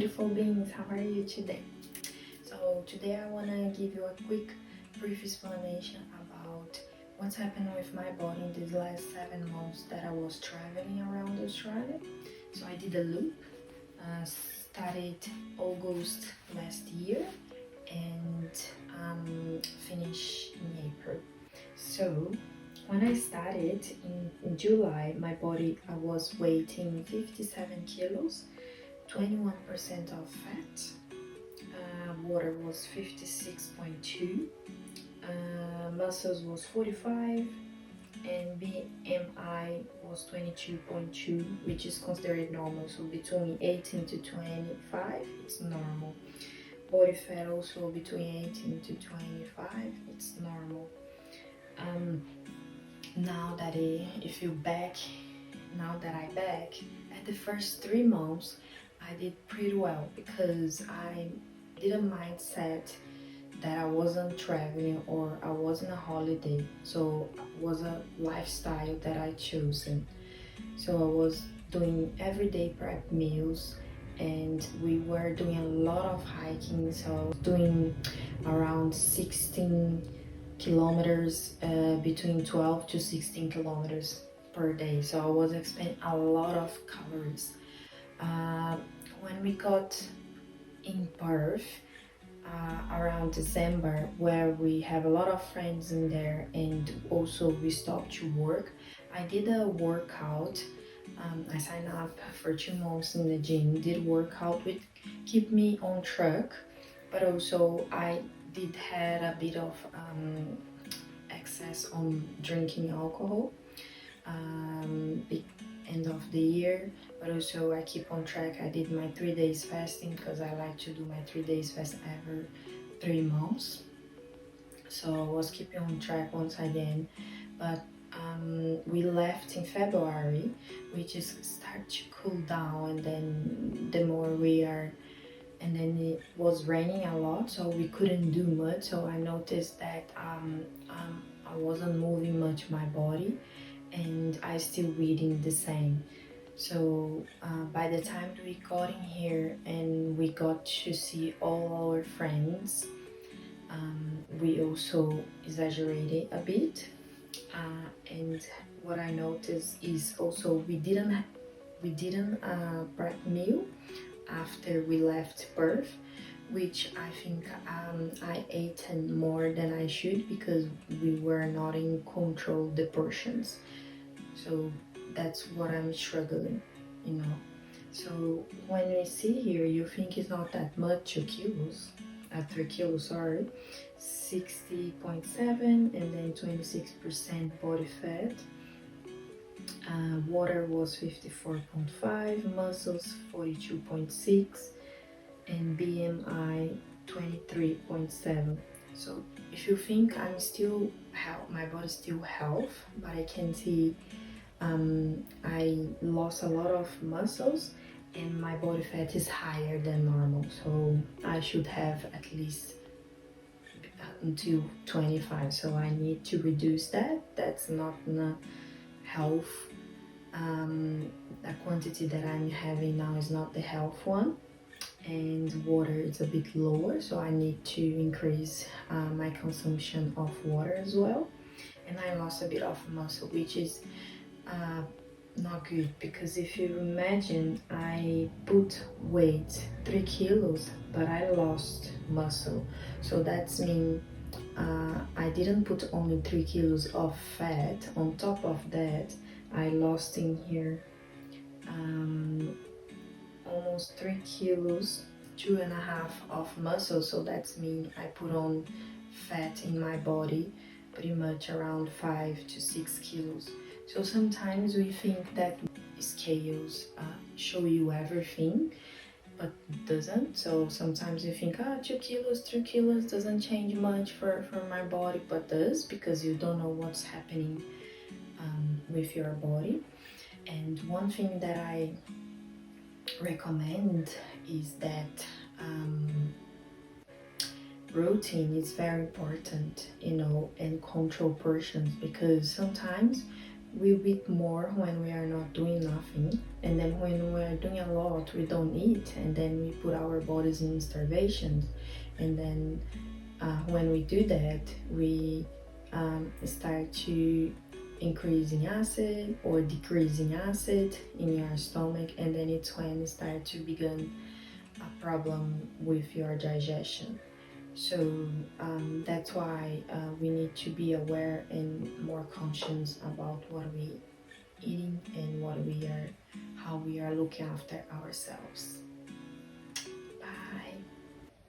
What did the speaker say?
beautiful beings, how are you today? So today I want to give you a quick brief explanation about what's happened with my body in these last 7 months that I was traveling around Australia. So I did a loop, started August last year and finished in April. So when I started in July, my body, I was weighing 57 kilos, 21% of fat, water was 56.2, muscles was 45, and BMI was 22.2, which is considered normal. So between 18 to 25, it's normal. Body fat also between 18 to 25, it's normal. Now that I back, at the first 3 months, I did pretty well because I did a mindset that I wasn't traveling or I wasn't a holiday. So it was a lifestyle that I chosen. So I was doing everyday prep meals and we were doing a lot of hiking. So I was doing around 16 kilometers, between 12 to 16 kilometers per day. So I was expending a lot of calories. When we got in Perth, around December, where we have a lot of friends in there and also we stopped to work, I did a workout. I signed up for 2 months in the gym, did workout which keep me on track, but also I did had a bit of excess on drinking alcohol the end of the year, but also I keep on track. I did my 3 days fasting because I like to do my 3 days fast every 3 months, so I was keeping on track once again. But we left in February, we just start to cool down, and then the more we are, and then it was raining a lot, so we couldn't do much. So I noticed that I wasn't moving much my body and I still eating the same. So by the time we got in here and we got to see all our friends, we also exaggerated a bit. And what I noticed is also we didn't prep meal after we left Perth, which I think I ate more than I should because we were not in control the portions. So that's what I'm struggling, you know. So when we see here, you think it's not that much, 2 kilos, 3 kilos, sorry, 60.7 and then 26% body fat. Water was 54.5, muscles 42.6, and BMI 23.7. So if you think I'm still my body still health, but I can see I lost a lot of muscles and my body fat is higher than normal. So I should have at least until 25. So I need to reduce that. That's not a health. The quantity that I'm having now is not the health one, and water is a bit lower, so I need to increase my consumption of water as well. And I lost a bit of muscle, which is not good, because if you imagine I put weight 3 kilos but I lost muscle, so that's mean I didn't put only 3 kilos of fat. On top of that, I lost in here almost 3 kilos, 2.5 of muscle. So that's mean I put on fat in my body pretty much around 5 to 6 kilos. So sometimes we think that scales show you everything, but it doesn't. So sometimes you think 2 kilos, 3 kilos doesn't change much for my body, but does, because you don't know what's happening with your body. And one thing that I recommend is that routine is very important, you know, and control portions, because sometimes we eat more when we are not doing nothing, and then then when we're doing a lot, we don't eat, and then we put our bodies in starvation. And then when we do that, we start to increasing acid or decreasing acid in your stomach, and then it's when it start to begin a problem with your digestion. So that's why we need to be aware and more conscious about what we eating and how we are looking after ourselves. Bye.